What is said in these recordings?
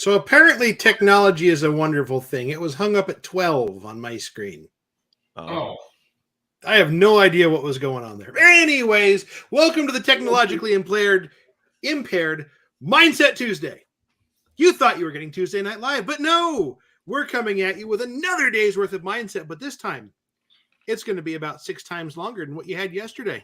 So apparently technology is a wonderful thing. It was hung up at 12 on my screen. Oh. I have no idea what was going on there. Anyways, welcome to the technologically impaired Mindset Tuesday. You thought you were getting Tuesday Night Live, but no, we're coming at you with another day's worth of mindset, but this time it's going to be about 6 times longer than what you had yesterday.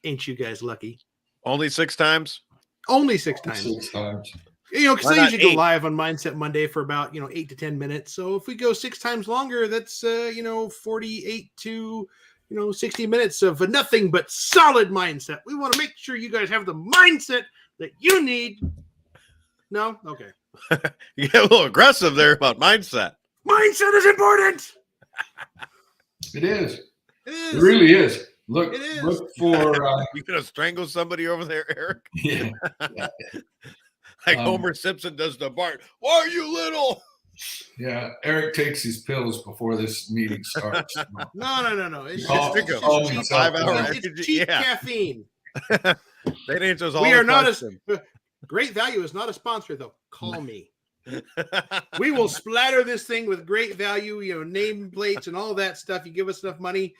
Ain't you guys lucky? Only 6 times? Only 6 times. 6 times. You know, because I usually go live on Mindset Monday for about, 8 to 10 minutes. So if we go 6 times longer, that's, 48 to, 60 minutes of nothing but solid mindset. We want to make sure you guys have the mindset that you need. No? Okay. You get a little aggressive there about mindset. Mindset is important. It is. It is. It really is. Look, It is. Look for. You gonna strangle somebody over there, Eric? Yeah. Like Homer Simpson does the Bart. Why are you little? Yeah, Eric takes his pills before this meeting starts. No. It's cheap 5-hour it's cheap caffeine. That answers all. We are not a Great Value is not a sponsor though. Call me. We will splatter this thing with Great Value, name plates and all that stuff. You give us enough money,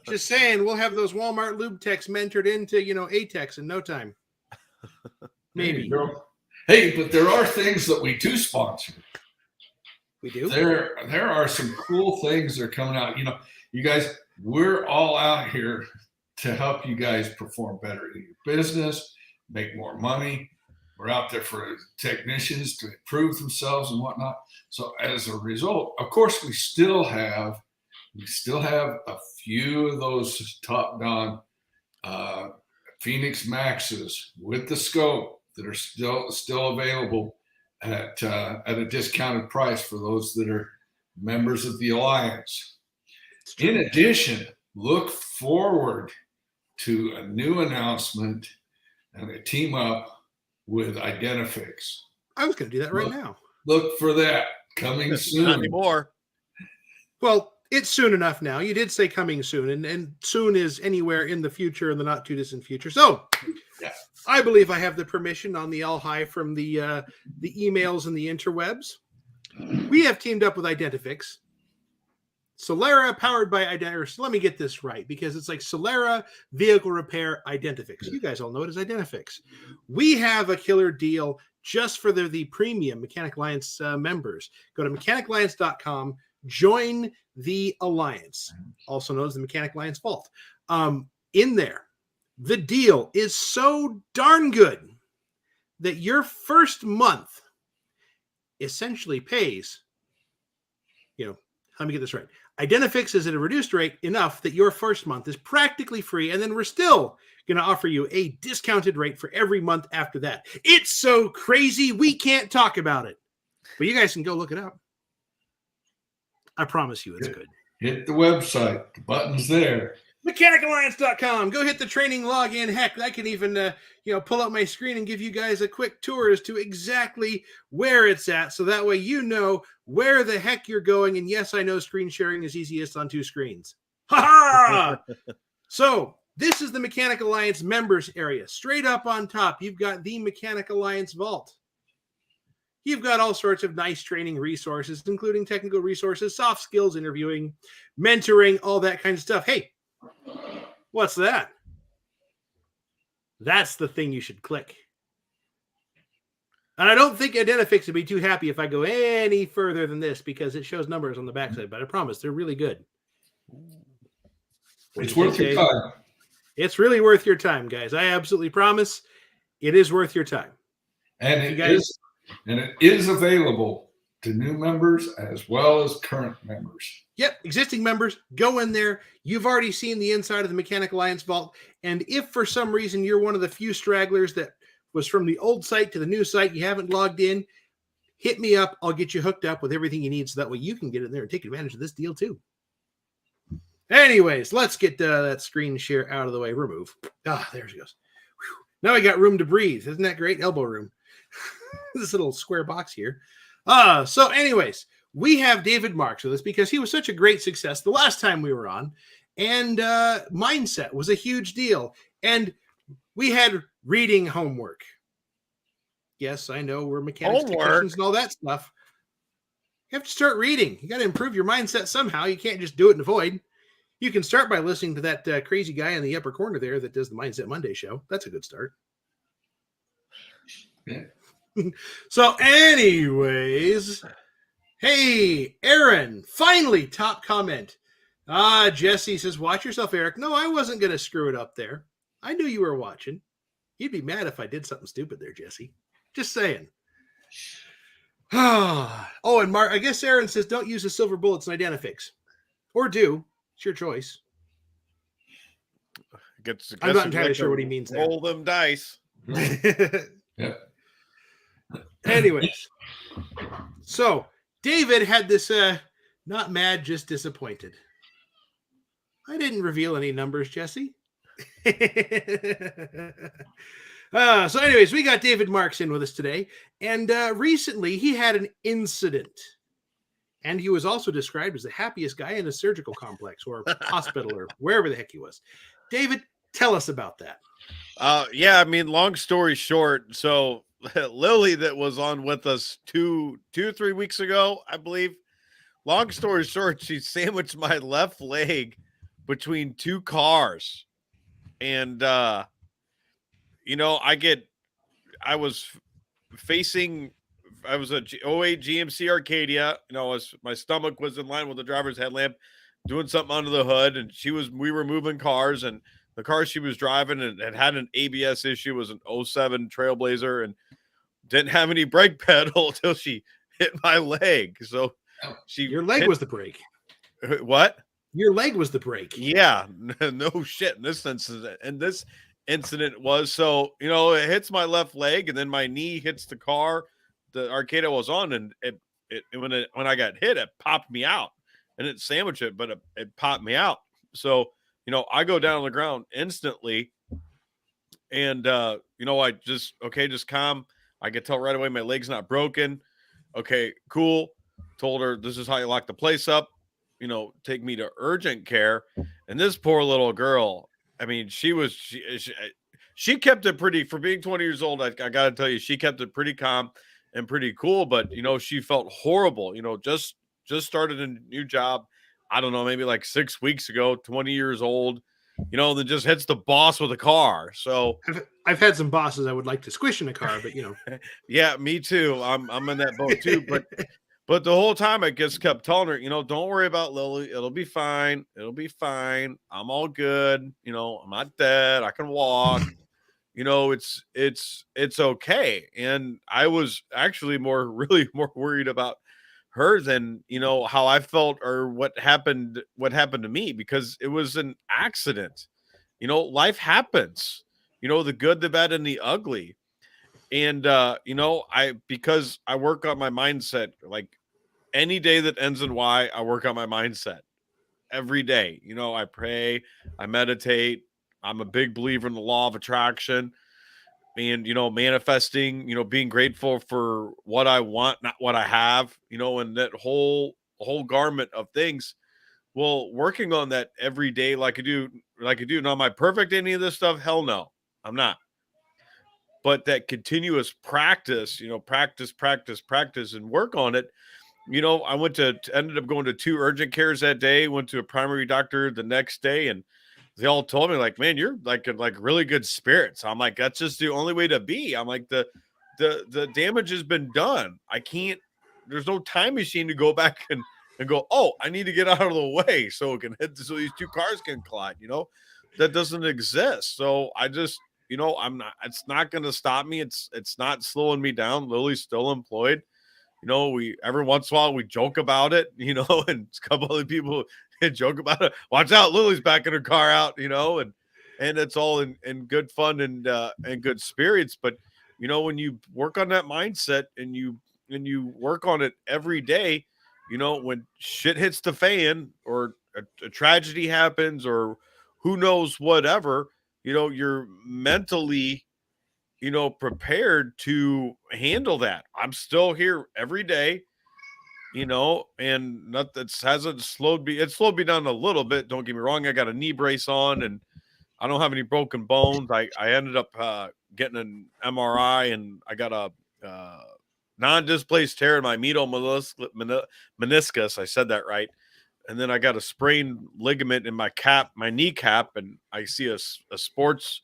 just saying, we'll have those Walmart lube techs mentored into, ATEX in no time. Maybe. Hey, but there are things that we do sponsor. We do? There are some cool things that are coming out. You guys, we're all out here to help you guys perform better in your business, make more money. We're out there for technicians to improve themselves and whatnot. So as a result, of course, we still have a few of those top-down Phoenix Maxes with the scope that are still available at a discounted price for those that are members of the Alliance. In addition, look forward to a new announcement and a team up with Identifix. I was going to do that right now. Look for that coming soon. Not anymore. Well, it's soon enough now. You did say coming soon, and soon is anywhere in the future, in the not too distant future. So, yeah. I believe I have the permission on the all high from the emails and the interwebs. We have teamed up with Identifix. Solera powered by Identifix. Let me get this right, because it's like Solera vehicle repair Identifix. You guys all know it as Identifix. We have a killer deal just for the premium Mechanic Alliance members. Go to mechanicalliance.com. Join the Alliance, also known as the Mechanic Alliance Vault. In there, the deal is so darn good that your first month essentially pays, let me get this right. Identifix is at a reduced rate enough that your first month is practically free, and then we're still going to offer you a discounted rate for every month after that. It's so crazy, we can't talk about it. But you guys can go look it up. I promise you it's good. Hit the website. The button's there. mechanicalliance.com. Go hit the training login. Heck, I can even pull up my screen and give you guys a quick tour as to exactly where it's at, so that way you know where the heck you're going. And yes, I know screen sharing is easiest on 2 screens. Ha ha! So this is the Mechanic Alliance members area. Straight up on top, you've got the Mechanic Alliance Vault. You've got all sorts of nice training resources, including technical resources, soft skills, interviewing, mentoring, all that kind of stuff. Hey, what's that? That's the thing you should click. And I don't think Identifix would be too happy if I go any further than this, because it shows numbers on the backside, but I promise they're really good. It's worth your time. It's really worth your time, guys. I absolutely promise it is worth your time. And it is available to new members as well as current members. Yep, existing members, go in there. You've already seen the inside of the Mechanic Alliance Vault. And if for some reason you're one of the few stragglers that was from the old site to the new site, you haven't logged in, hit me up. I'll get you hooked up with everything you need, so that way you can get in there and take advantage of this deal too. Anyways, let's get that screen share out of the way. Remove. There she goes. Whew. Now I got room to breathe. Isn't that great? Elbow room. This little square box here. So anyways, we have David Marks with us because he was such a great success the last time we were on, and mindset was a huge deal. And we had reading homework. Yes, I know we're mechanics, Homework. technicians, and all that stuff. You have to start reading. You got to improve your mindset somehow. You can't just do it in the void. You can start by listening to that crazy guy in the upper corner there that does the Mindset Monday show. That's a good start. Yeah. So, anyways, hey, Aaron, finally, top comment. Jesse says, watch yourself, Eric. No, I wasn't going to screw it up there. I knew you were watching. You'd be mad if I did something stupid there, Jesse. Just saying. Oh, and Mark, I guess Aaron says, don't use the silver bullets in Identifix. Or do. It's your choice. I'm not entirely sure what he means there. Roll them dice. Yeah. Anyways, so David had this not mad, just disappointed. I didn't reveal any numbers, Jesse. So anyways, we got David Marks in with us today. And recently he had an incident. And he was also described as the happiest guy in a surgical complex or hospital or wherever the heck he was. David, tell us about that. Yeah, I mean, long story short, so Lily that was on with us 3 weeks ago, I believe. Long story short, she sandwiched my left leg between two cars. And I was a 08 GMC Arcadia, my stomach was in line with the driver's headlamp, doing something under the hood, and we were moving cars, and the car she was driving and had an ABS issue, was an 07 Trailblazer, and didn't have any brake pedal until she hit my leg. So your leg was the brake. What? Your leg was the brake. Yeah, no shit. In this incident was, so it hits my left leg, and then my knee hits the car the Arcade was on, and when I got hit, it popped me out, and it sandwiched it, but it popped me out. So I go down on the ground instantly, and I just calm. I could tell right away my leg's not broken. Okay, cool. Told her this is how you lock the place up. Take me to urgent care. And this poor little girl, I mean, she kept it pretty, for being 20 years old. I got to tell you, she kept it pretty calm and pretty cool, but she felt horrible. Just started a new job. I don't know, maybe like 6 weeks ago, 20 years old, then just hits the boss with a car. So I've had some bosses I would like to squish in a car, but yeah, me too. I'm in that boat too, but the whole time I just kept telling her, don't worry about Lily. It'll be fine. It'll be fine. I'm all good. I'm not dead. I can walk. It's okay. And I was actually really more worried about her than, how I felt or what happened to me, because it was an accident. Life happens, the good, the bad, and the ugly. And, because I work on my mindset, like any day that ends in Y, I work on my mindset every day. I pray, I meditate. I'm a big believer in the law of attraction and, manifesting, being grateful for what I want, not what I have, and that whole garment of things. Well, working on that every day, like I do. Now, am I perfect at any of this stuff? Hell no, I'm not. But that continuous practice, practice and work on it. I ended up going to 2 urgent cares that day, went to a primary doctor the next day, and they all told me, like, man, you're like really good spirits. I'm like, that's just the only way to be. I'm like, the damage has been done. There's no time machine to go back and go, oh, I need to get out of the way so these 2 cars can collide. That doesn't exist. So I just, it's not going to stop me. It's not slowing me down. Lily's still employed. We every once in a while we joke about it, and a couple other people joke about it. Watch out, Lily's backing her car out, and it's all in good fun and good spirits. But when you work on that mindset and you work on it every day, when shit hits the fan or a tragedy happens or who knows whatever, you're mentally prepared to handle that. I'm still here every day, and not that hasn't slowed me. It slowed me down a little bit. Don't get me wrong. I got a knee brace on and I don't have any broken bones. I ended up getting an MRI and I got a non-displaced tear in my medial meniscus. I said that right. And then I got a sprained ligament in my kneecap, and I see a sports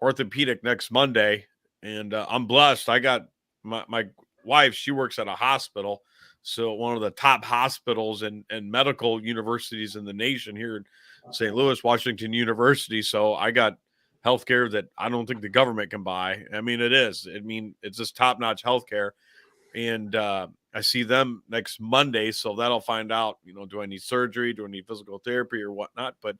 orthopedic next Monday. And I'm blessed. I got my wife, she works at a hospital. So one of the top hospitals and medical universities in the nation here in St. Louis, Washington University. So I got healthcare that I don't think the government can buy. I mean, it is. I mean, it's just top-notch healthcare. And I see them next Monday, so that'll find out, do I need surgery? Do I need physical therapy or whatnot? But,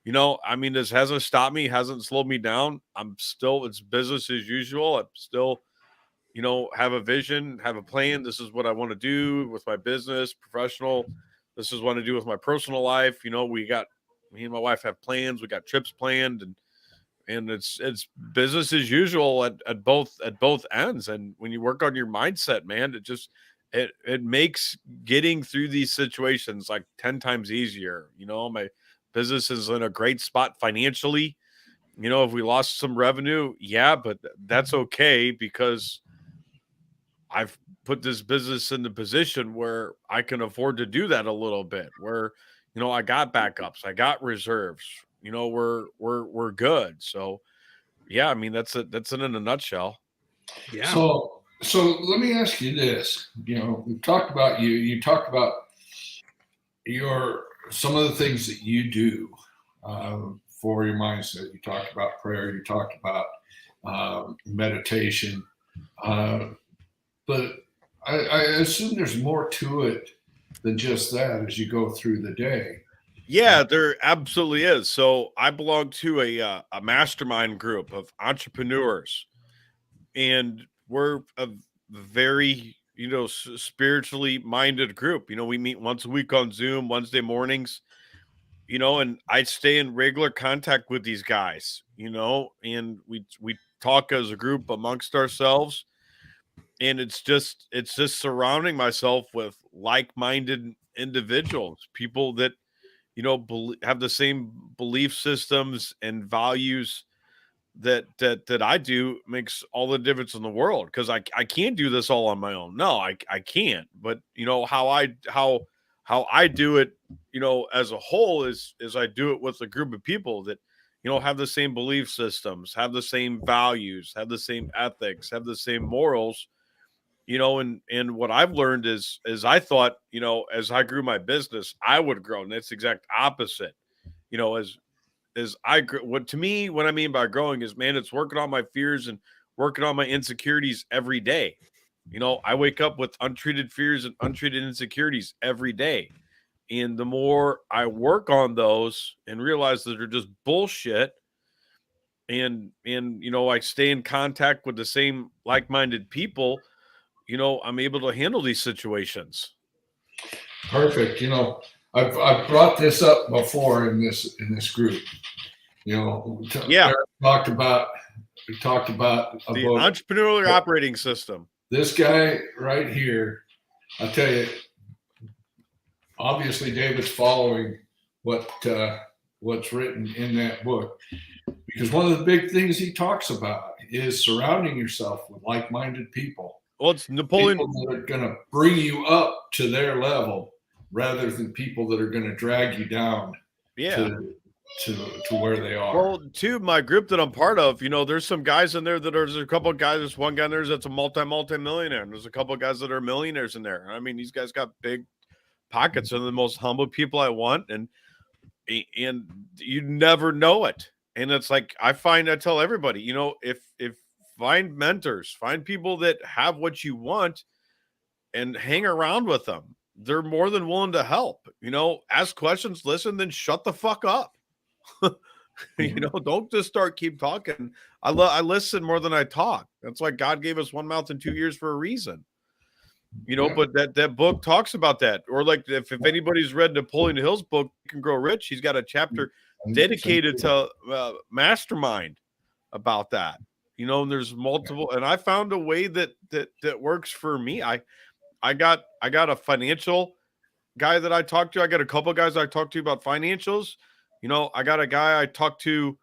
I mean, this hasn't stopped me, hasn't slowed me down. It's business as usual. I'm still, have a vision, have a plan. This is what I want to do with my business, professional. This is what I want to do with my personal life. Me and my wife have plans. We got trips planned, and it's business as usual at both ends. And when you work on your mindset, man, it makes getting through these situations like 10 times easier. My business is in a great spot financially. If we lost some revenue, yeah, but that's okay, because I've put this business in the position where I can afford to do that a little bit, where I got backups, I got reserves. We're good. So yeah, I mean, that's it in a nutshell. Yeah. So let me ask you this. We've talked about you talked about some of the things that you do for your mindset. You talked about prayer, you talked about meditation, but I assume there's more to it than just that as you go through the day. Yeah, there absolutely is. So I belong to a mastermind group of entrepreneurs, and we're a very, spiritually minded group. We meet once a week on Zoom, Wednesday mornings, and I stay in regular contact with these guys, and we talk as a group amongst ourselves. And it's just surrounding myself with like-minded individuals, people that have the same belief systems and values that I do. Makes all the difference in the world, because I can't do this all on my own. No, I can't. But how I do it, as a whole is I do it with a group of people that have the same belief systems, have the same values, have the same ethics, have the same morals. And what I've learned is I thought, as I grew my business, I would grow. And that's the exact opposite. As I grew, what I mean by growing is, man, it's working on my fears and working on my insecurities every day. I wake up with untreated fears and untreated insecurities every day. And the more I work on those and realize that they're just bullshit, and I stay in contact with the same like-minded people, I'm able to handle these situations. Perfect. I've brought this up before in this group. Yeah. We talked about the entrepreneurial operating system. This guy right here, I'll tell you, obviously David's following what's written in that book, because one of the big things he talks about is surrounding yourself with like-minded people. Well, it's Napoleon. People that are going to bring you up to their level, rather than people that are going to drag you down to where they are. Well, to my group that I'm part of, there's some guys in there there's a couple of guys. There's one guy in there that's a multi-millionaire. And there's a couple of guys that are millionaires in there. I mean, these guys got big pockets. They're the most humble people I want. And you never know it. And it's like, I tell everybody, if find mentors, find people that have what you want and hang around with them. They're more than willing to help. Ask questions, listen, then shut the fuck up. Don't just keep talking. I listen more than I talk. That's why God gave us one mouth and 2 ears for a reason. But that book talks about that. Or like if anybody's read Napoleon Hill's book, You Can Grow Rich, he's got a chapter dedicated to Mastermind about that. And there's multiple, and I found a way that works for me. I got a financial guy that I talked to. I got a couple of guys I talked to about financials. I got a guy I talked to,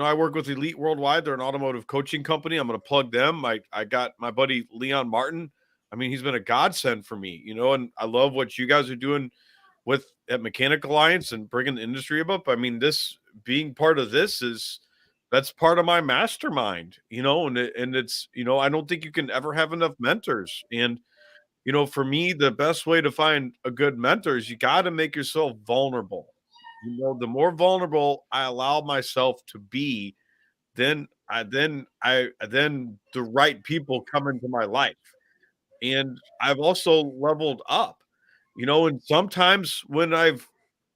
I work with Elite Worldwide. They're an automotive coaching company. I'm going to plug them. I got my buddy Leon Martin. I mean, he's been a godsend for me, and I love what you guys are doing at Mechanic Alliance and bringing the industry up. I mean, this being part of that's part of my mastermind, and it's, I don't think you can ever have enough mentors. And, for me, the best way to find a good mentor is you got to make yourself vulnerable. The more vulnerable I allow myself to be, then the right people come into my life. And I've also leveled up, and sometimes when I've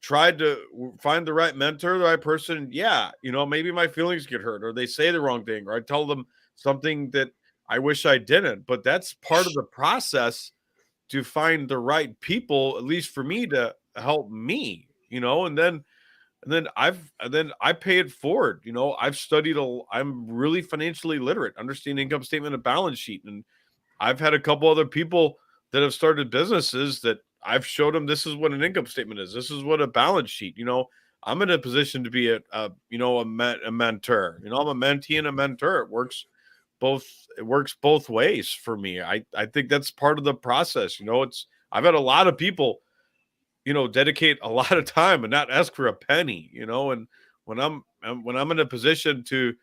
tried to find the right mentor, the right person, yeah, maybe my feelings get hurt or they say the wrong thing or I tell them something that I wish I didn't. But that's part of the process to find the right people, at least for me, to help me, and then I pay it forward. I've studied I'm really financially literate, understand income statement and balance sheet. And I've had a couple other people that have started businesses that I've showed them this is what an income statement is. This is what a balance sheet. I'm in a position to be a mentor. I'm a mentee and a mentor. It works both ways for me. I think that's part of the process. I've had a lot of people, dedicate a lot of time and not ask for a penny, and when I'm in a position to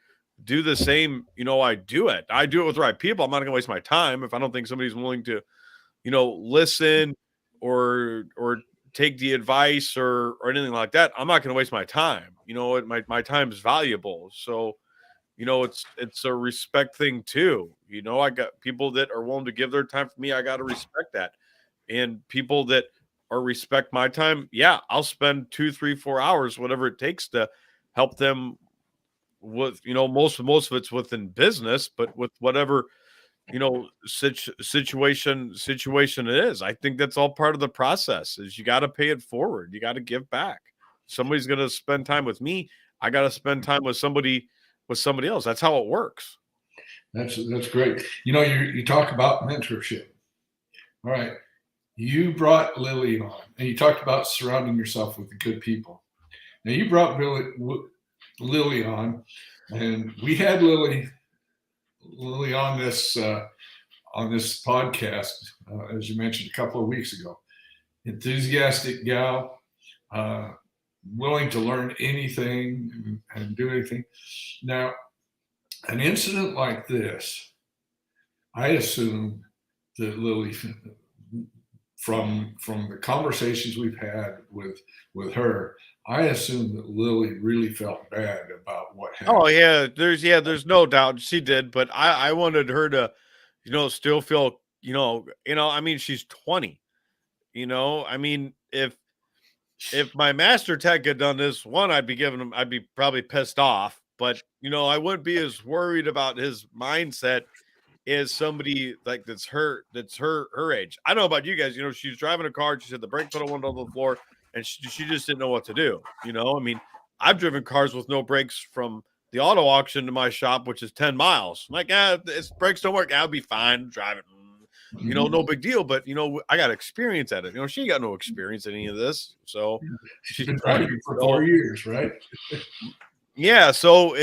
do the same, I do it with the right people. I'm not going to waste my time if I don't think somebody's willing to, listen or take the advice or anything like that. I'm not going to waste my time. My time is valuable. So, it's a respect thing too. I got people that are willing to give their time for me. I got to respect that. And people that respect my time, yeah, I'll spend 2, 3, 4 hours, whatever it takes to help them with, most of it's within business, but with whatever, situation it is. I think that's all part of the process. Is you got to pay it forward. You got to give back. Somebody's going to spend time with me. I got to spend time with somebody else. That's how it works. That's great. You talk about mentorship. All right. You brought Lily on, and you talked about surrounding yourself with the good people. Now you brought Lily on, and we had Lily on this podcast, as you mentioned a couple of weeks ago. Enthusiastic gal, willing to learn anything and do anything. Now, an incident like this, I assume that Lily, from the conversations we've had with her, I assume that Lily really felt bad about what happened. Oh yeah, there's no doubt she did, but I wanted her to, still feel, I mean, she's 20, I mean, if my master tech had done this one, I'd be probably pissed off, but I wouldn't be as worried about his mindset as somebody like that's her age. I don't know about you guys, she was driving a car, she said the brake pedal went on the floor and she just didn't know what to do. I mean, I've driven cars with no brakes from the auto auction to my shop, which is 10 miles. I'm like, its brakes don't work. I'll be fine driving. No big deal. But I got experience at it. She ain't got no experience in any of this. So she's been driving for 4 years, right? Yeah. So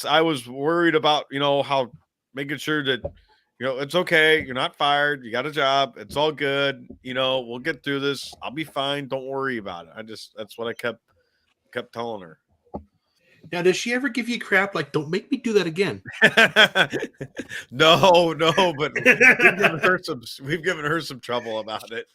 I was worried about, how making sure that, it's okay. You're not fired. You got a job. It's all good. We'll get through this. I'll be fine. Don't worry about it. That's what I kept telling her. Now, does she ever give you crap like, don't make me do that again? No, but we've given her some trouble about it.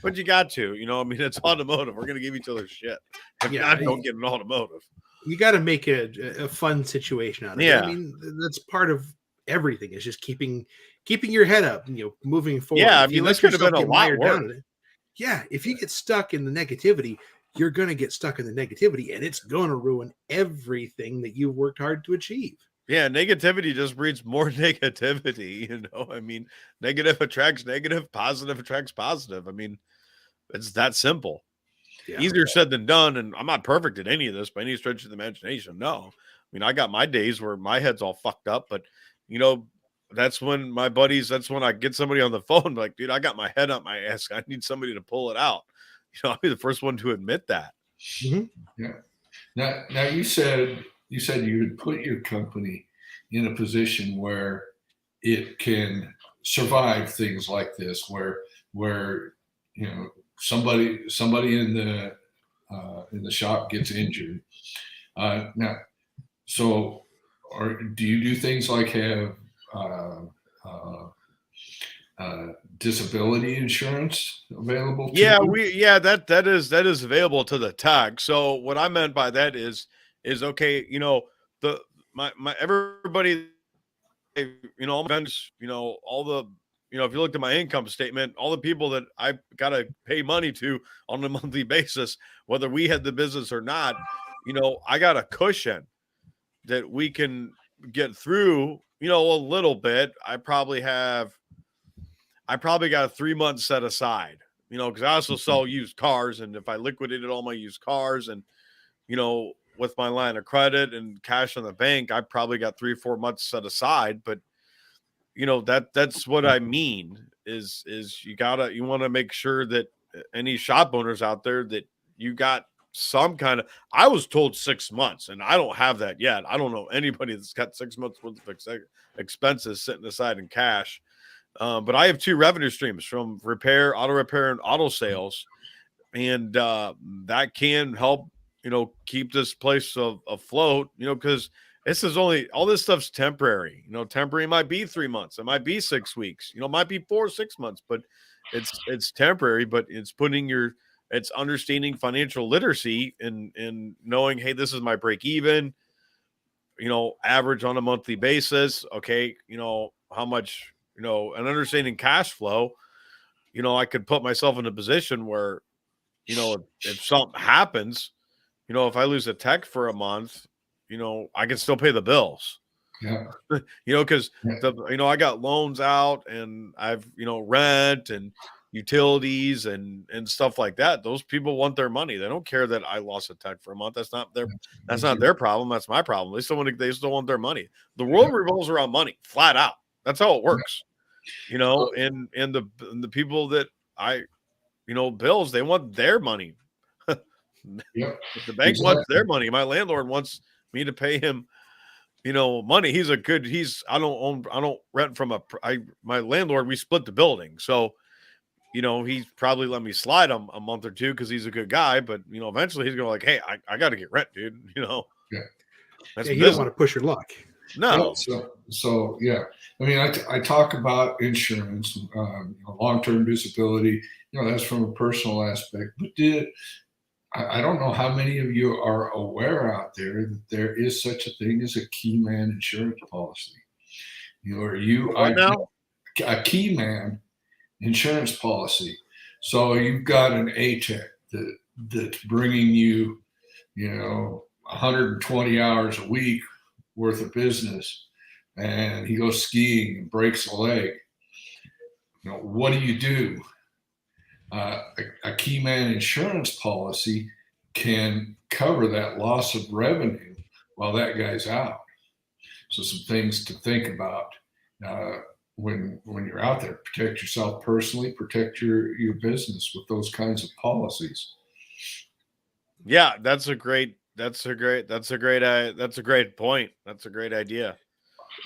But you got to, I mean, it's automotive. We're going to give each other shit. If not, don't get an automotive. You got to make a fun situation out of it. Yeah. I mean, that's part of everything. It's just keeping your head up, moving forward. Yeah, I mean, this could have been a lot worse. Yeah, if you get stuck in the negativity, you're going to get stuck in the negativity, and it's going to ruin everything that you've worked hard to achieve. Yeah, negativity just breeds more negativity. I mean, negative attracts negative, positive attracts positive. I mean, it's that simple. Yeah. Easier said than done. And I'm not perfect at any of this by any stretch of the imagination. No, I mean, I got my days where my head's all fucked up, but that's when that's when I get somebody on the phone, like, dude, I got my head up my ass. I need somebody to pull it out. I'll be the first one to admit that. Mm-hmm. Yeah. Now you said you said you would put your company in a position where it can survive things like this, where somebody in the shop gets injured. Now, so, or do you do things like have uh, disability insurance available to Yeah, you? that is available to the tag. So what I meant by that is okay, the my everybody, all my vendors, all the, if you looked at my income statement, all the people that I gotta pay money to on a monthly basis, whether we had the business or not, I got a cushion that we can get through, a little bit. I probably got 3 months set aside, because I also sell used cars. And if I liquidated all my used cars and, with my line of credit and cash in the bank, I probably got 3 or 4 months set aside. But, that's what I mean is you want to make sure that any shop owners out there that you got some kind of, I was told 6 months and I don't have that yet. I don't know anybody that's got 6 months worth of expenses sitting aside in cash. But I have two revenue streams from auto repair and auto sales. And that can help, keep this place afloat, because all this stuff's temporary. Temporary might be 3 months. It might be 6 weeks, it might be 4 or 6 months, but it's temporary, but it's understanding financial literacy and knowing, hey, this is my break even, average on a monthly basis. Okay. How much, and understanding cash flow, I could put myself in a position where, if something happens, if I lose a tech for a month, I can still pay the bills, Yeah. because I got loans out and I've, rent and utilities and stuff like that. Those people want their money. They don't care that I lost a tech for a month. That's not their problem. That's my problem. They still want their money. The world revolves around money, flat out. That's how it works, and the people that I, bills, they want their money. Yep. The bank wants their money. My landlord wants me to pay him, money. I don't rent from my landlord. We split the building. So, he's probably let me slide him a month or two because he's a good guy. But, eventually he's going to hey, I got to get rent, dude. Yeah. That's you don't want to push your luck. No. So yeah. I mean, I talk about insurance, long-term disability, that's from a personal aspect, but I don't know how many of you are aware out there that there is such a thing as a key man insurance policy. A key man insurance policy. So you've got an A-Tech that's bringing you, 120 hours a week worth of business, and he goes skiing and breaks a leg. What do? A key man insurance policy can cover that loss of revenue while that guy's out. So some things to think about when you're out there. Protect yourself personally, protect your business with those kinds of policies. Yeah, that's a great point. That's a great idea.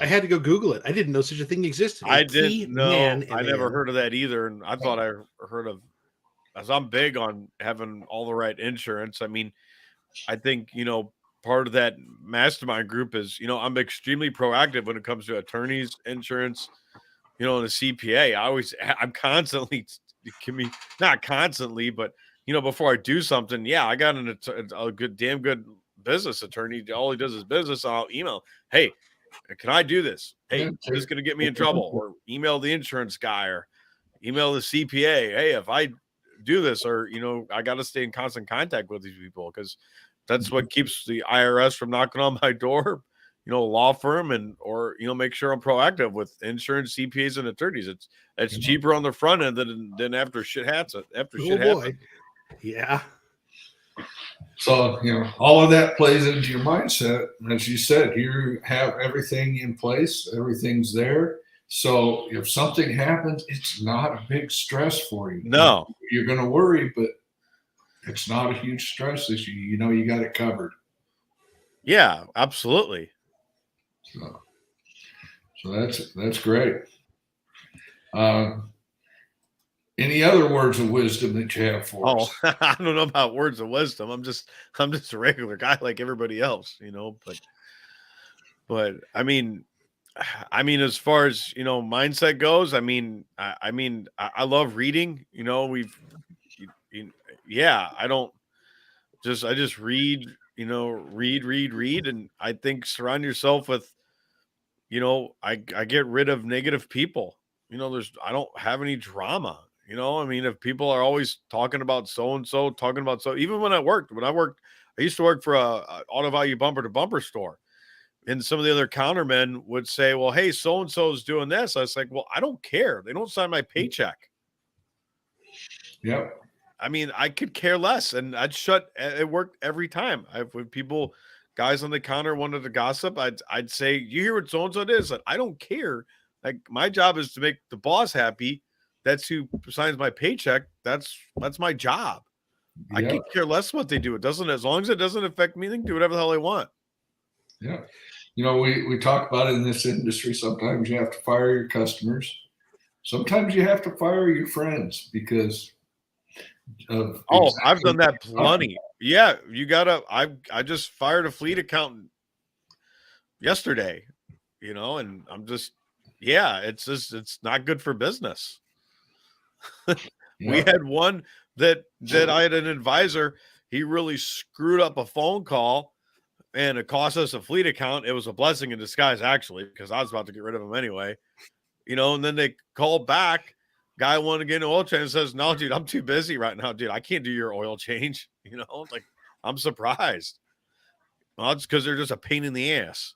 I had to go Google it. I didn't know such a thing existed. I didn't know. I never heard of that either. And I thought I heard of, as I'm big on having all the right insurance. I mean, I think, part of that mastermind group is, I'm extremely proactive when it comes to attorneys, insurance, and a CPA. I'm constantly, not constantly, but, before I do something, I got a damn good business attorney. All he does is business. I'll email, hey, can I do this? Hey, this is going to get me in trouble. Or email the insurance guy or email the CPA. Hey, if I do this, or, I got to stay in constant contact with these people because that's what keeps the IRS from knocking on my door, law firm or make sure I'm proactive with insurance, CPAs and attorneys. It's cheaper on the front end than after shit happens. Yeah. So, all of that plays into your mindset. As you said, you have everything in place, everything's there. So if something happens, it's not a big stress for you. No. You're going to worry, but it's not a huge stress issue. You got it covered. Yeah, absolutely. So that's great. Any other words of wisdom that you have for us? I don't know about words of wisdom. I'm just a regular guy like everybody else, but as far as mindset goes, I love reading. You- you- yeah, I just read, read, and I think surround yourself with, I get rid of negative people. I don't have any drama. If people are always talking about so and so, talking about so, even when I worked, I used to work for a auto value bumper to bumper store. And some of the other countermen would say, well, hey, so and so is doing this. I was like, well, I don't care. They don't sign my paycheck. Yep. I could care less. And it worked every time. When guys on the counter wanted to gossip, I'd say, you hear what so and so is? I don't care. Like, my job is to make the boss happy. That's who signs my paycheck. That's my job. Yep. I could care less what they do. As long as it doesn't affect me, they can do whatever the hell they want. Yeah. We talk about it in this industry. Sometimes you have to fire your customers. Sometimes you have to fire your friends because of. I've done that plenty. Yeah, I just fired a fleet accountant yesterday, and I'm just, it's not good for business. We had one that I had an advisor. He really screwed up a phone call, and it cost us a fleet account. It was a blessing in disguise, actually, because I was about to get rid of him anyway. And then they called back. Guy wanted to get an oil change and says, no, dude, I'm too busy right now, dude. I can't do your oil change. Like, I'm surprised. Well, it's because they're just a pain in the ass.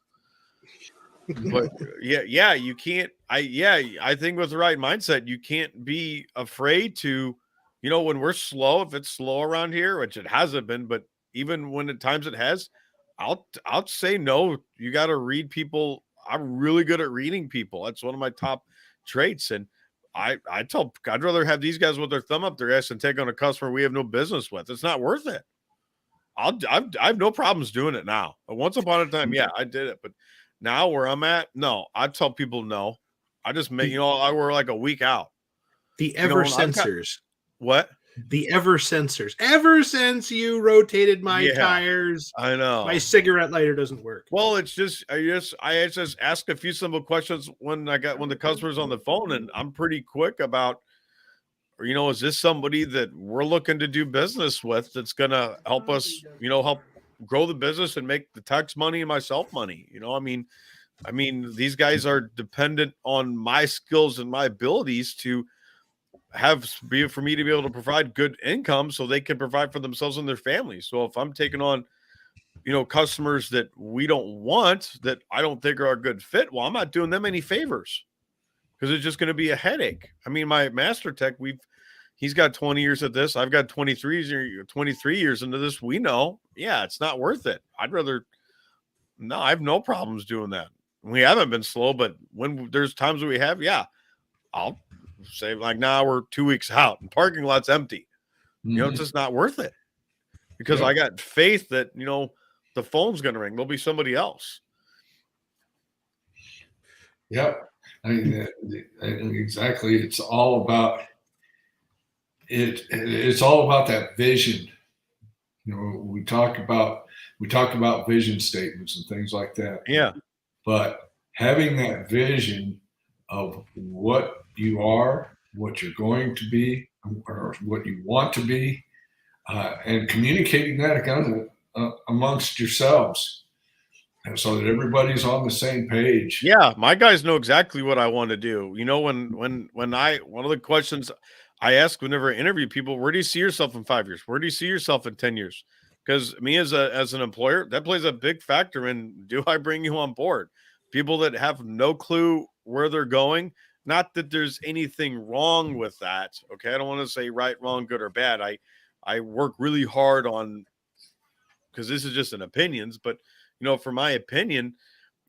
But you can't. I think with the right mindset, you can't be afraid to, when we're slow, if it's slow around here, which it hasn't been, but even when at times it has, I'll say no. You got to read people. I'm really good at reading people. That's one of my top traits. And I tell, I'd rather have these guys with their thumb up their ass and take on a customer we have no business with. It's not worth it. I have no problems doing it now. Once upon a time, yeah, I did it, but now where I'm at, no, I tell people no. I just make, I were like a week out. The ever sensors. What? The ever sensors. Ever since you rotated my tires, I know my cigarette lighter doesn't work. Well, it's just I just ask a few simple questions when the customer's on the phone, and I'm pretty quick about, is this somebody that we're looking to do business with that's gonna help us, help grow the business and make the tax money and myself money. These guys are dependent on my skills and my abilities to for me to be able to provide good income so they can provide for themselves and their families. So if I'm taking on, customers that we don't want, that I don't think are a good fit, well, I'm not doing them any favors because it's just going to be a headache. My master tech, he's got 20 years at this. I've got 23 years into this. We know, it's not worth it. I have no problems doing that. We haven't been slow, but when there's times that we have, I'll say like, now we're 2 weeks out and parking lot's empty. It's just not worth it because I got faith that, the phone's going to ring. There'll be somebody else. Yep. Exactly. It's all about it. It's all about that vision. We talk about vision statements and things like that. Yeah. But having that vision of what you are, what you're going to be, or what you want to be, and communicating that kind of amongst yourselves, and so that everybody's on the same page. Yeah, my guys know exactly what I want to do. One of the questions I ask whenever I interview people, where do you see yourself in 5 years? Where do you see yourself in 10 years? Because me as an employer, that plays a big factor in, do I bring you on board? People that have no clue where they're going, not that there's anything wrong with that. Okay. I don't want to say right, wrong, good, or bad. I work really hard on, because this is just an opinions, but for my opinion,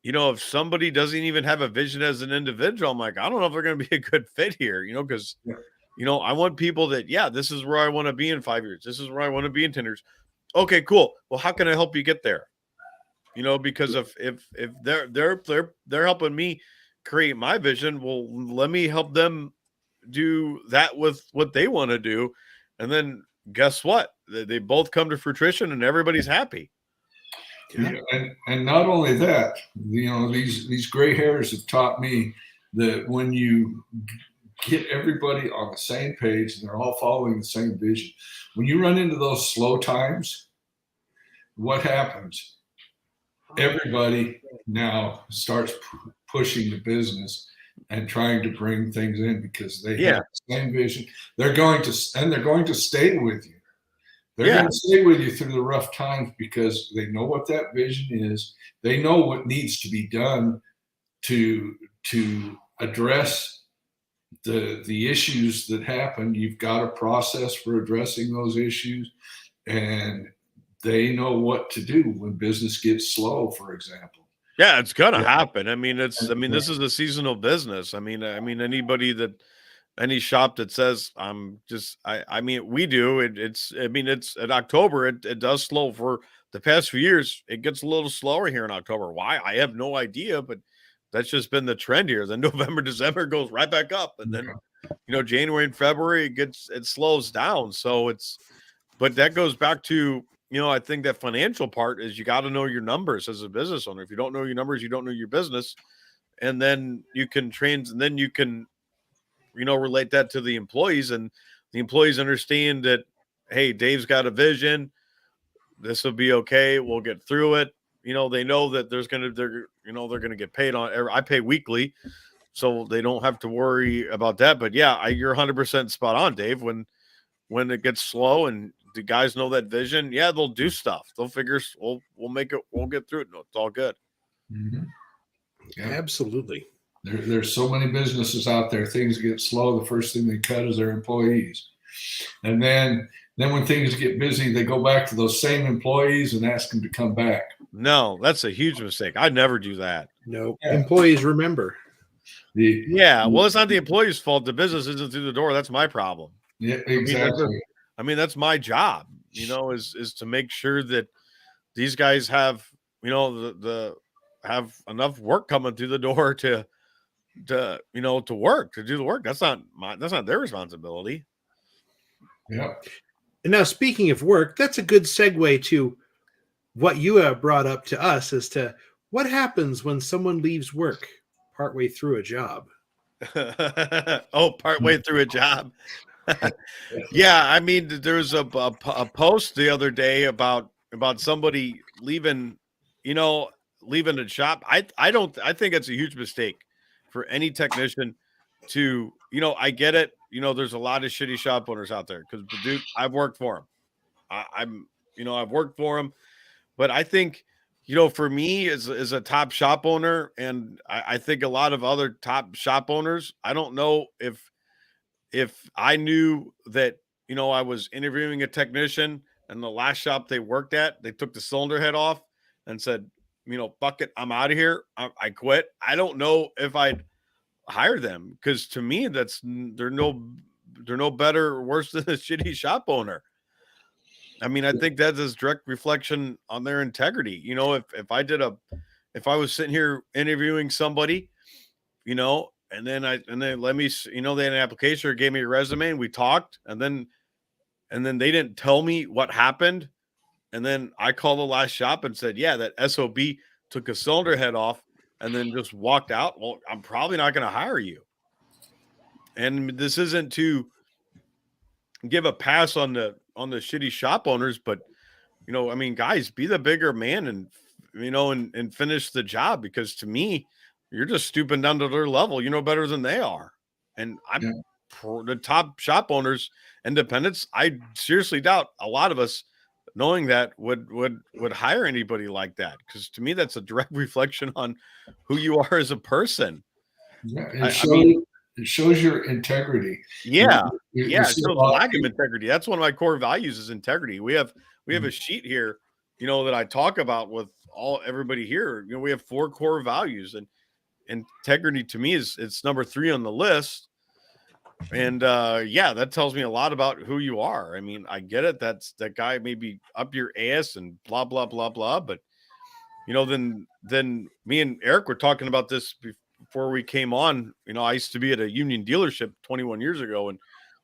if somebody doesn't even have a vision as an individual, I'm like, I don't know if they're going to be a good fit here, because, I want people that, this is where I want to be in 5 years. This is where I want to be in 10 years. Okay, cool. Well, how can I help you get there? because if they're helping me create my vision, well, let me help them do that with what they want to do, and then guess what? They both come to fruition, and everybody's happy. Yeah. And not only that, these gray hairs have taught me that when you get everybody on the same page and they're all following the same vision, when you run into those slow times, what happens? Everybody now starts pushing the business and trying to bring things in because they have the same vision. They're going to stay with you. They're going to stay with you through the rough times because they know what that vision is. They know what needs to be done to address the issues that happen. You've got a process for addressing those issues, and they know what to do when business gets slow, for example. Yeah, it's gonna happen. This is a seasonal business. Any shop that says we do it. It's in October. It does slow for the past few years. It gets a little slower here in October. Why? I have no idea, but that's just been the trend here. Then November, December goes right back up, and then January and February it slows down. So but that goes back to I think that financial part is you got to know your numbers as a business owner. If you don't know your numbers, you don't know your business, and then you can relate that to the employees, and the employees understand that, hey, Dave's got a vision. This will be okay. We'll get through it. They know that they're going to get paid I pay weekly, so they don't have to worry about that. But yeah, you're 100% spot on, Dave. When it gets slow and the guys know that vision, they'll do stuff. They'll figure, we'll make it. We'll get through it. No, it's all good. Mm-hmm. Yeah. Absolutely. There's so many businesses out there. Things get slow. The first thing they cut is their employees, and then when things get busy, they go back to those same employees and ask them to come back. No, that's a huge mistake. I'd never do that. No, employees remember. Well, it's not the employee's fault. The business isn't through the door. That's my problem. Yeah, exactly. That's my job. Is to make sure that these guys have have enough work coming through the door to do the work. That's not their responsibility. Yeah. And now, speaking of work, that's a good segue to what you have brought up to us as to what happens when someone leaves work partway through a job. Partway through a job. Yeah, there's a post the other day about somebody leaving a shop. I think it's a huge mistake for any technician to, I get it. There's a lot of shitty shop owners out there because, dude, I've worked for them. I've worked for them, but I think, for me as a top shop owner, and I think a lot of other top shop owners, I don't know if I knew that, I was interviewing a technician and the last shop they worked at, they took the cylinder head off and said, fuck it, I'm out of here. I quit. I don't know if I'd hire them because to me, they're no better or worse than a shitty shop owner. I think that is direct reflection on their integrity. If I was sitting here interviewing somebody, and then let me, they had an application or gave me a resume and we talked and then they didn't tell me what happened. And then I called the last shop and said, yeah, that SOB took a cylinder head off and then just walked out. Well, I'm probably not going to hire you. And this isn't to give a pass on the shitty shop owners, but guys, be the bigger man and and finish the job, because to me, you're just stooping down to their level. You know better than they are. And the top shop owners, independents, I seriously doubt a lot of us, knowing that, would hire anybody like that, because to me that's a direct reflection on who you are as a person. Yeah, it shows your integrity. Yeah, it shows lack of integrity. That's one of my core values is integrity. We have a sheet here, that I talk about with everybody here. We have 4 core values, and integrity to me it's number 3 on the list. And that tells me a lot about who you are. I get it. That guy may be up your ass and blah, blah, blah, blah. But then me and Eric were talking about this before we came on. I used to be at a union dealership 21 years ago, and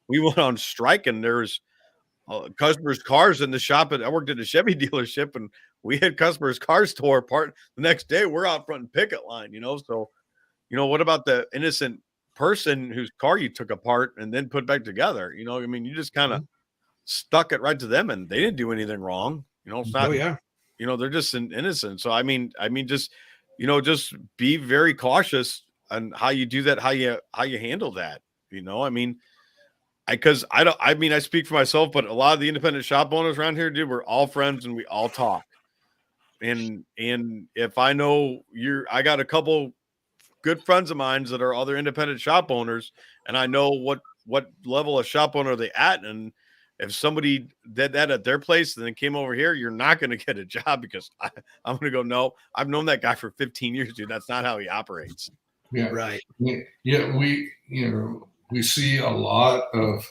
we went on strike, and there was customers' cars in the shop. I worked at a Chevy dealership, and we had customers' cars tore apart. The next day, we're out front in picket line. So what about the innocent person whose car you took apart and then put back together? You just kind of stuck it right to them, and they didn't do anything wrong. It's not. Oh yeah. They're just innocent. So just be very cautious on how you do that, how you handle that. I speak for myself, but a lot of the independent shop owners around here, dude, we're all friends and we all talk. And if I know I got a couple good friends of mine that are other independent shop owners, and I know what level of shop owner they at. And if somebody did that at their place and then came over here, you're not going to get a job, because I'm going to go, no, I've known that guy for 15 years, dude. That's not how he operates. Yeah. Right. Yeah. We see a lot of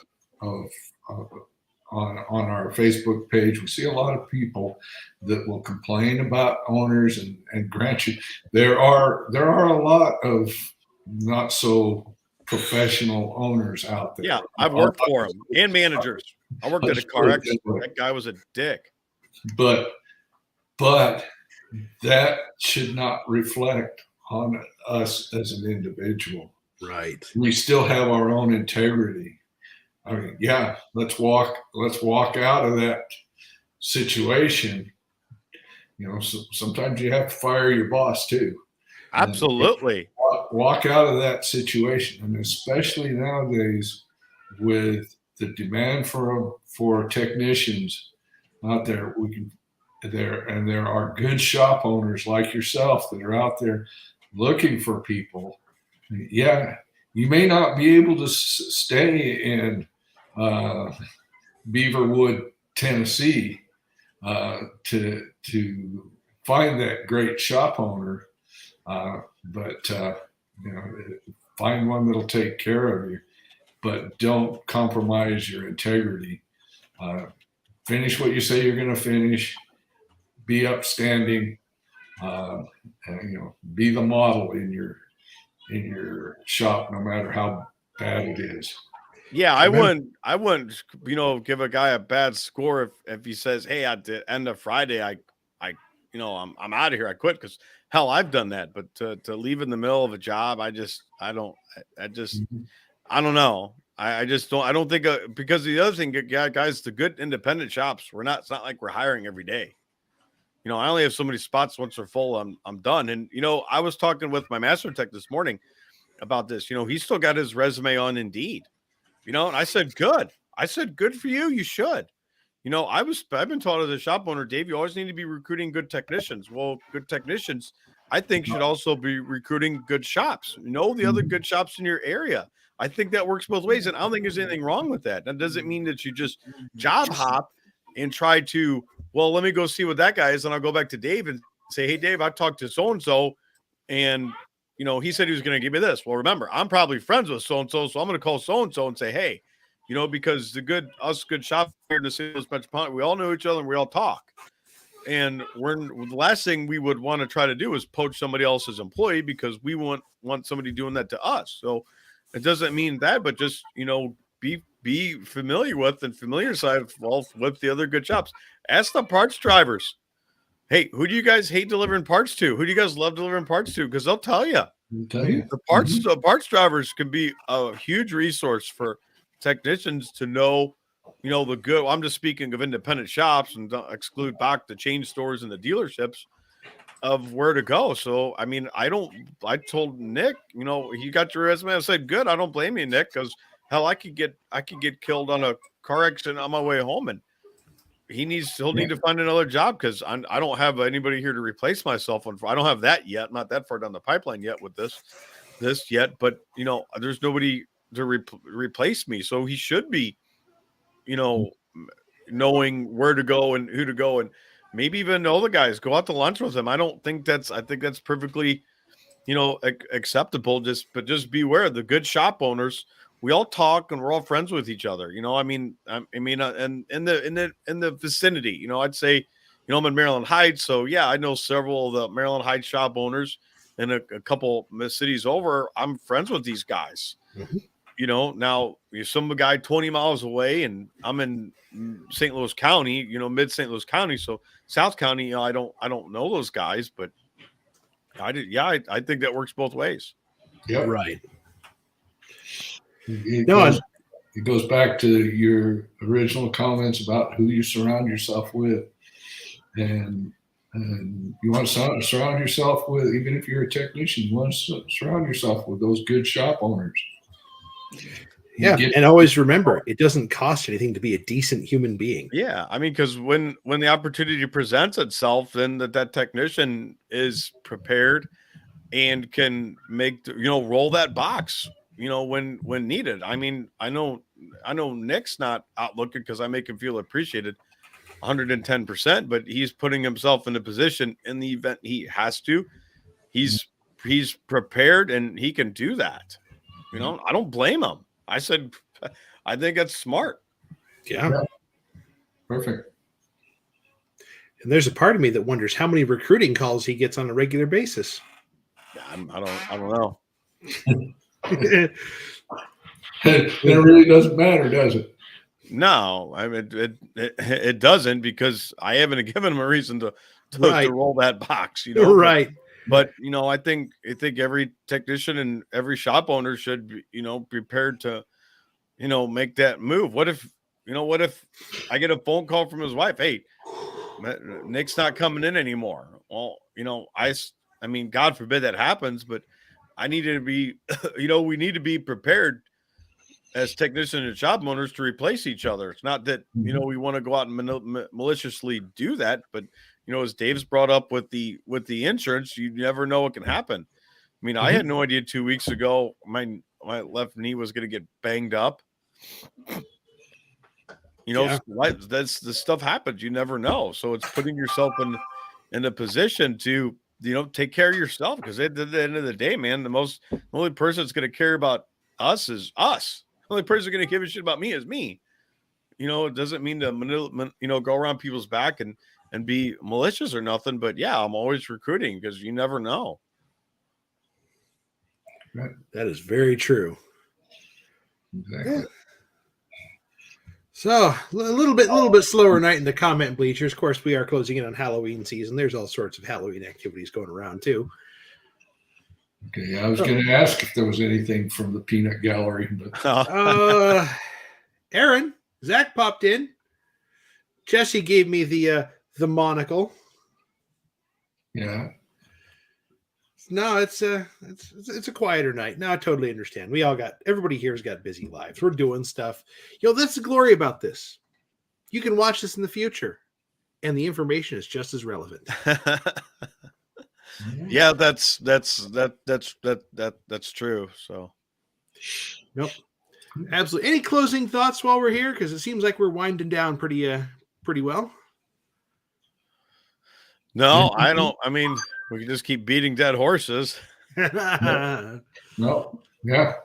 on our Facebook page, we see a lot of people that will complain about owners, and grant you, there are a lot of not so professional owners out there. Yeah, I've worked for them and managers. I worked at a car accident. That guy was a dick. But that should not reflect on us as an individual. Right. We still have our own integrity. I mean, yeah, let's walk out of that situation. So sometimes you have to fire your boss too. Absolutely. Walk out of that situation. And especially nowadays with the demand for technicians out there, there are good shop owners like yourself that are out there looking for people. Yeah, you may not be able to stay in Beaverwood, Tennessee, to find that great shop owner, but find one that'll take care of you. But don't compromise your integrity. Finish what you say you're going to finish. Be upstanding. Be the model in your shop, no matter how bad it is. Yeah, I wouldn't, give a guy a bad score if he says, "Hey, at the end of Friday, I'm out of here. I quit." Because hell, I've done that. But to leave in the middle of a job, I don't know. I just don't. I don't think because the other thing, guys, the good independent shops, it's not like we're hiring every day. I only have so many spots. Once they're full, I'm done. And I was talking with my master tech this morning about this. He's still got his resume on Indeed. And I said, good. I said, good for you. You should. I've been taught as a shop owner, Dave, you always need to be recruiting good technicians. Well, good technicians, I think, should also be recruiting good shops. The other good shops in your area. I think that works both ways. And I don't think there's anything wrong with that. That doesn't mean that you just job hop and try to, well, let me go see what that guy is. And I'll go back to Dave and say, hey, Dave, I talked to so-and-so, and he said he was going to give me this. Well, remember, I'm probably friends with so-and-so, so I'm going to call so-and-so and say, hey, because good shop here in the city of Metropolitan, we all know each other and we all talk. And the last thing we would want to try to do is poach somebody else's employee, because we want somebody doing that to us. So it doesn't mean that, but just, be familiar with and familiar side with the other good shops. Ask the parts drivers. Hey, who do you guys hate delivering parts to? Who do you guys love delivering parts to? Because they'll tell you. The parts drivers can be a huge resource for technicians to know, the good. I'm just speaking of independent shops, and don't exclude back the chain stores and the dealerships, of where to go. So, I told Nick, he got your resume. I said, good. I don't blame you, Nick, because hell, I could get killed on a car accident on my way home, and he'll need to find another job, because I don't have anybody here to replace myself. I don't have that yet. I'm not that far down the pipeline yet with this yet, but there's nobody to replace me. So he should be, knowing where to go and who to go, and maybe even know the guys, go out to lunch with them. I think that's perfectly, acceptable. But just beware, the good shop owners, we all talk and we're all friends with each other. And in the vicinity, I'd say, I'm in Maryland Heights, so yeah, I know several of the Maryland Heights shop owners, and a couple cities over. I'm friends with these guys. Mhm. Now you're some guy 20 miles away, and I'm in St. Louis County, mid St. Louis County, so South County. I don't know those guys, but I think that works both ways. Yeah, Right. It goes back to your original comments about who you surround yourself with, and you want to surround yourself with, even if you're a technician, you want to surround yourself with those good shop owners. Yeah, and always remember, it doesn't cost anything to be a decent human being. Yeah, I mean, because when the opportunity presents itself, then that technician is prepared and can make roll that box, when needed. I mean, I know Nick's not out looking because I make him feel appreciated 110%, but he's putting himself in a position in the event he has to. He's prepared and he can do that. I don't blame him. I said, I think that's smart. Yeah. Perfect. And there's a part of me that wonders how many recruiting calls he gets on a regular basis. I don't know. It really doesn't matter, does it? No, I mean it doesn't, because I haven't given him a reason to roll that box, Right. But I think every technician and every shop owner should be, prepared to, make that move. What if I get a phone call from his wife? Hey, Nick's not coming in anymore. Well, I mean, God forbid that happens, but I need to be, we need to be prepared as technicians and shop owners to replace each other. It's not that, we want to go out and maliciously do that, but as Dave's brought up with the insurance, you never know what can happen. I mean, I had no idea 2 weeks ago my left knee was going to get banged up. That's the stuff happens. You never know. So it's putting yourself in a position to, take care of yourself, because at the end of the day, man, the only person that's going to care about us is us. The only person going to give a shit about me is me. It doesn't mean to, go around people's back and be malicious or nothing, but yeah, I'm always recruiting because you never know. Right. That is very true. Exactly. Yeah. So a little bit slower night in the comment bleachers. Of course, we are closing in on Halloween season. There's all sorts of Halloween activities going around too. Okay, I was going to ask if there was anything from the peanut gallery, but Aaron, Zach popped in. Jesse gave me the monocle. Yeah. No, it's a quieter night. No, I totally understand. Everybody here's got busy lives. We're doing stuff. That's the glory about this. You can watch this in the future, and the information is just as relevant. Yeah, that's true. So, nope, absolutely. Any closing thoughts while we're here? Because it seems like we're winding down pretty well. No, I don't. I mean, we can just keep beating dead horses. No, yeah.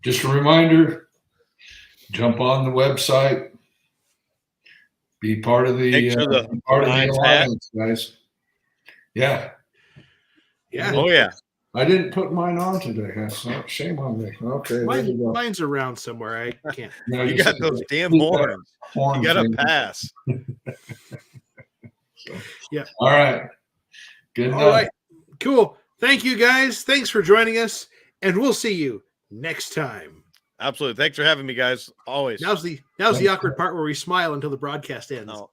Just a reminder: jump on the website, be part of the alliance, guys. Yeah. Yeah. Oh yeah. I didn't put mine on today. Shame on me. Okay, mine's around somewhere. I can't. No, you got those damn horns. You got to pass. So, yeah. All right. Good enough. All right. Cool. Thank you, guys. Thanks for joining us, and we'll see you next time. Absolutely. Thanks for having me, guys. Always. Now's the awkward part where we smile until the broadcast ends. No.